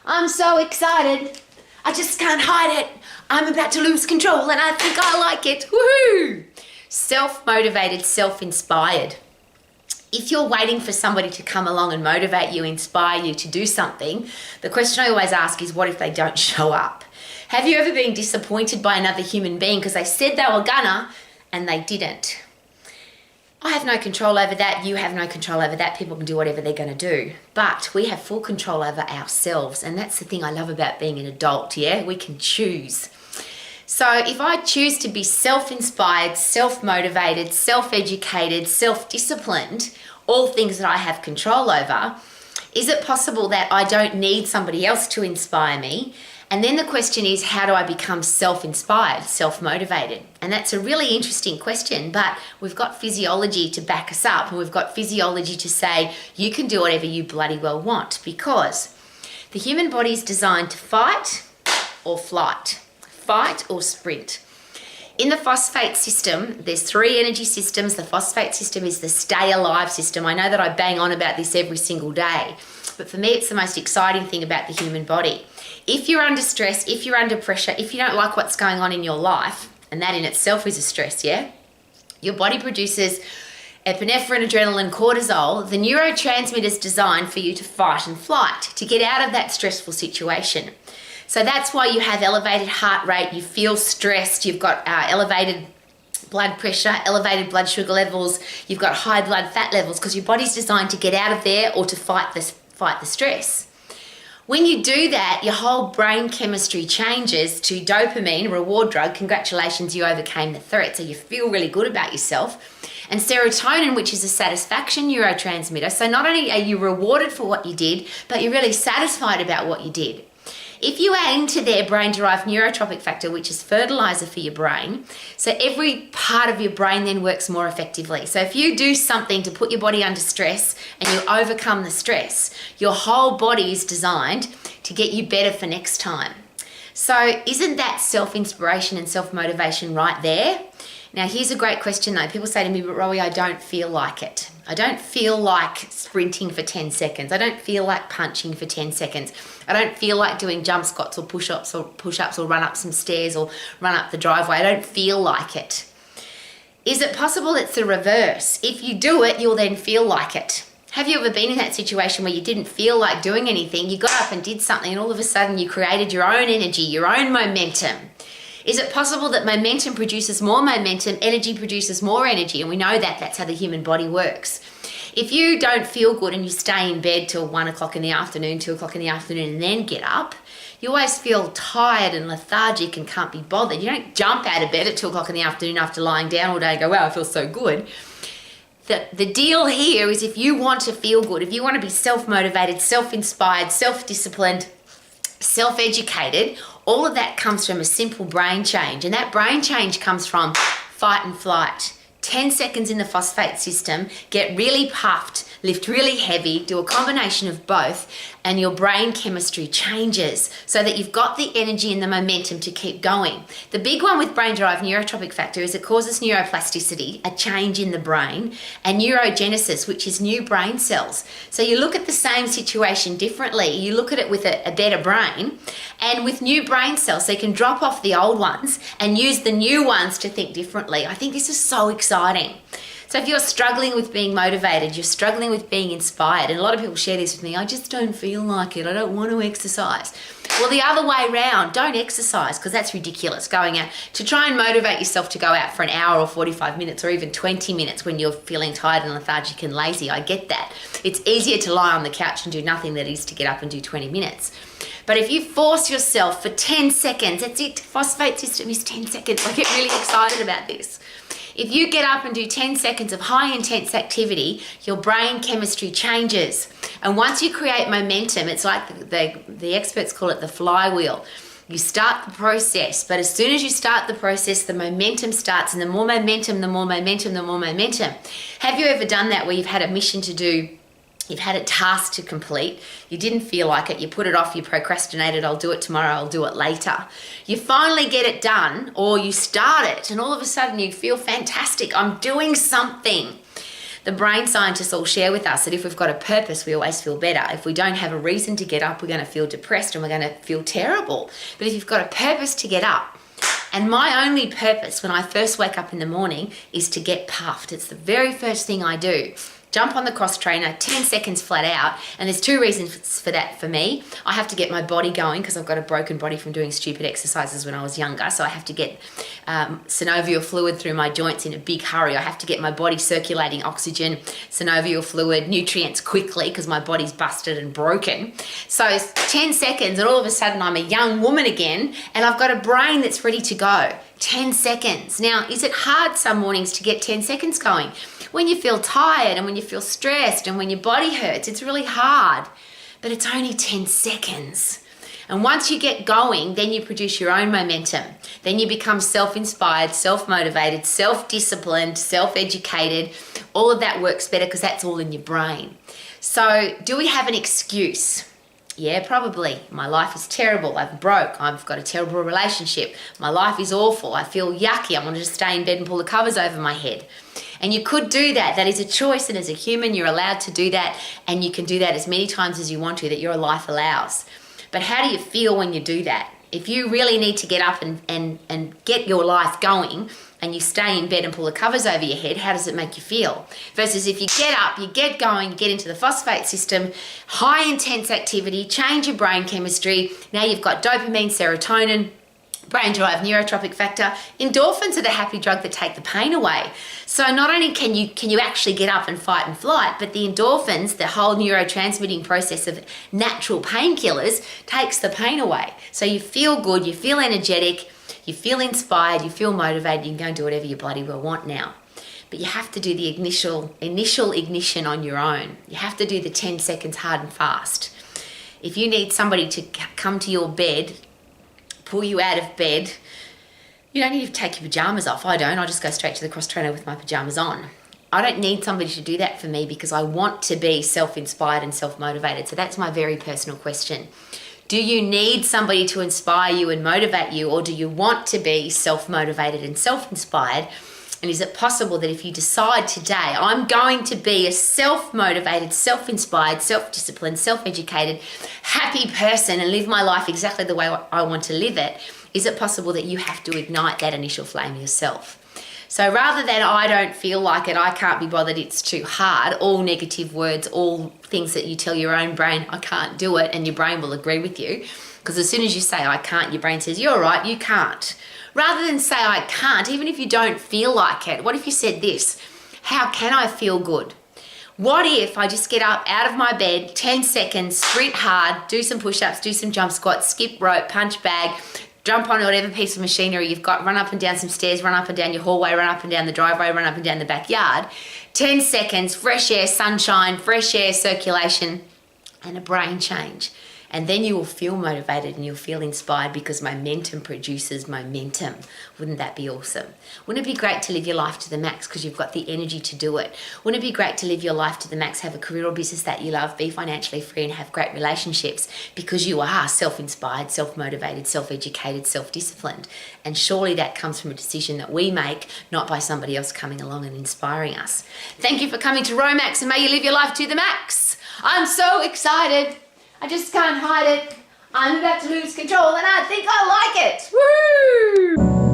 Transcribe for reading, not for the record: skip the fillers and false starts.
I'm so excited. I just can't hide it. I'm about to lose control and I think I like it. Woohoo! Self-motivated, self-inspired. If you're waiting for somebody to come along and motivate you, inspire you to do something, the question I always ask is, what if they don't show up? Have you ever been disappointed by another human being because they said they were gonna and they didn't? I have no control over that. You have no control over that. People can do whatever they're going to do. But we have full control over ourselves. And that's the thing I love about being an adult, yeah? We can choose. So if I choose to be self-inspired, self-motivated, self-educated, self-disciplined, all things that I have control over, is it possible that I don't need somebody else to inspire me? And then the question is, how do I become self-inspired, self-motivated? And that's a really interesting question, but we've got physiology to back us up, and we've got physiology to say, you can do whatever you bloody well want, because the human body is designed to fight or flight, fight or sprint. In the phosphate system, there's 3 energy systems. The phosphate system is the stay alive system. I know that I bang on about this every single day, but for me, it's the most exciting thing about the human body. If you're under stress, if you're under pressure, if you don't like what's going on in your life, and that in itself is a stress, yeah? Your body produces epinephrine, adrenaline, cortisol, the neurotransmitters designed for you to fight and flight, to get out of that stressful situation. So that's why you have elevated heart rate, you feel stressed, you've got elevated blood pressure, elevated blood sugar levels, you've got high blood fat levels, because your body's designed to get out of there or to fight the stress. When you do that, your whole brain chemistry changes to dopamine, reward drug. Congratulations, you overcame the threat, so you feel really good about yourself. And serotonin, which is a satisfaction neurotransmitter. So not only are you rewarded for what you did, but you're really satisfied about what you did. If you add into their brain-derived neurotropic factor, which is fertilizer for your brain, so every part of your brain then works more effectively. So if you do something to put your body under stress and you overcome the stress, your whole body is designed to get you better for next time. So isn't that self-inspiration and self-motivation right there? Now, here's a great question though. People say to me, but Rowie, I don't feel like it. I don't feel like sprinting for 10 seconds. I don't feel like punching for 10 seconds. I don't feel like doing jump squats or push-ups or run up some stairs or run up the driveway. I don't feel like it. Is it possible it's the reverse? If you do it, you'll then feel like it. Have you ever been in that situation where you didn't feel like doing anything? You got up and did something and all of a sudden you created your own energy, your own momentum. Is it possible that momentum produces more momentum, energy produces more energy? And we know that that's how the human body works. If you don't feel good and you stay in bed till 1 o'clock in the afternoon, 2 o'clock in the afternoon, and then get up, you always feel tired and lethargic and can't be bothered. You don't jump out of bed at 2 o'clock in the afternoon after lying down all day and go, wow, I feel so good. The deal here is, if you want to feel good, if you want to be self-motivated, self-inspired, self-disciplined, self-educated, all of that comes from a simple brain change. And that brain change comes from fight and flight. 10 seconds in the phosphate system, get really puffed, lift really heavy, do a combination of both, and your brain chemistry changes so that you've got the energy and the momentum to keep going. The big one with brain-derived neurotropic factor is it causes neuroplasticity, a change in the brain, and neurogenesis, which is new brain cells. So you look at the same situation differently. You look at it with a better brain and with new brain cells, so you can drop off the old ones and use the new ones to think differently. I think this is so exciting. So if you're struggling with being motivated, you're struggling with being inspired, and a lot of people share this with me, I just don't feel like it, I don't want to exercise. Well, the other way around, don't exercise, because that's ridiculous, going out to try and motivate yourself to go out for an hour or 45 minutes or even 20 minutes when you're feeling tired and lethargic and lazy. I get that. It's easier to lie on the couch and do nothing than it is to get up and do 20 minutes. But if you force yourself for 10 seconds, that's it, phosphate system is 10 seconds. I get really excited about this. If you get up and do 10 seconds of high intense activity, your brain chemistry changes. And once you create momentum, it's like the experts call it the flywheel. You start the process, but as soon as you start the process, the momentum starts, and the more momentum, the more momentum, the more momentum. Have you ever done that where you've had a mission to do? You've had a task to complete, you didn't feel like it, you put it off, you procrastinated, I'll do it tomorrow, I'll do it later. You finally get it done, or you start it, and all of a sudden you feel fantastic, I'm doing something. The brain scientists all share with us that if we've got a purpose, we always feel better. If we don't have a reason to get up, we're going to feel depressed and we're going to feel terrible. But if you've got a purpose to get up, and my only purpose when I first wake up in the morning is to get puffed. It's the very first thing I do. Jump on the cross trainer, 10 seconds flat out. And there's two reasons for that for me. I have to get my body going because I've got a broken body from doing stupid exercises when I was younger. So I have to get synovial fluid through my joints in a big hurry. I have to get my body circulating oxygen, synovial fluid, nutrients quickly because my body's busted and broken. So it's 10 seconds and all of a sudden I'm a young woman again and I've got a brain that's ready to go. 10 seconds. Now, is it hard some mornings to get 10 seconds going? When you feel tired and when you feel stressed and when your body hurts, it's really hard, but it's only 10 seconds. And once you get going, then you produce your own momentum. Then you become self-inspired, self-motivated, self-disciplined, self-educated. All of that works better because that's all in your brain. So do we have an excuse? Yeah, probably. My life is terrible. I'm broke. I've got a terrible relationship. My life is awful. I feel yucky. I want to just stay in bed and pull the covers over my head. And you could do that. That is a choice. And as a human, you're allowed to do that. And you can do that as many times as you want to, that your life allows. But how do you feel when you do that? If you really need to get up and get your life going and you stay in bed and pull the covers over your head, how does it make you feel? Versus if you get up, you get going, you get into the phosphate system, high intense activity, change your brain chemistry. Now you've got dopamine, serotonin, brain-derived neurotropic factor. Endorphins are the happy drug that take the pain away. So not only can you actually get up and fight and flight, but the endorphins, the whole neurotransmitting process of natural painkillers, takes the pain away. So you feel good, you feel energetic, you feel inspired, you feel motivated, you can go and do whatever you bloody well want now. But you have to do the initial ignition on your own. You have to do the 10 seconds hard and fast. If you need somebody to come to your bed, pull you out of bed, you don't need to take your pajamas off. I don't. I just go straight to the cross trainer with my pajamas on. I don't need somebody to do that for me because I want to be self-inspired and self-motivated. So that's my very personal question. Do you need somebody to inspire you and motivate you, or do you want to be self-motivated and self-inspired? And is it possible that if you decide today, I'm going to be a self-motivated, self-inspired, self-disciplined, self-educated, happy person and live my life exactly the way I want to live it, is it possible that you have to ignite that initial flame yourself? So rather than I don't feel like it, I can't be bothered, it's too hard, all negative words, all things that you tell your own brain, I can't do it, and your brain will agree with you. Because as soon as you say I can't, your brain says, you're right, you can't. Rather than say I can't, even if you don't feel like it, what if you said this? How can I feel good? What if I just get up out of my bed, 10 seconds, sprint hard, do some push-ups, do some jump squats, skip rope, punch bag, jump on whatever piece of machinery you've got, run up and down some stairs, run up and down your hallway, run up and down the driveway, run up and down the backyard. 10 seconds, fresh air, sunshine, fresh air, circulation, and a brain change. And then you will feel motivated and you'll feel inspired because momentum produces momentum. Wouldn't that be awesome? Wouldn't it be great to live your life to the max because you've got the energy to do it? Wouldn't it be great to live your life to the max, have a career or business that you love, be financially free and have great relationships because you are self-inspired, self-motivated, self-educated, self-disciplined? And surely that comes from a decision that we make, not by somebody else coming along and inspiring us. Thank you for coming to Romax and may you live your life to the max. I'm so excited. I just can't hide it. I'm about to lose control and I think I like it. Woo!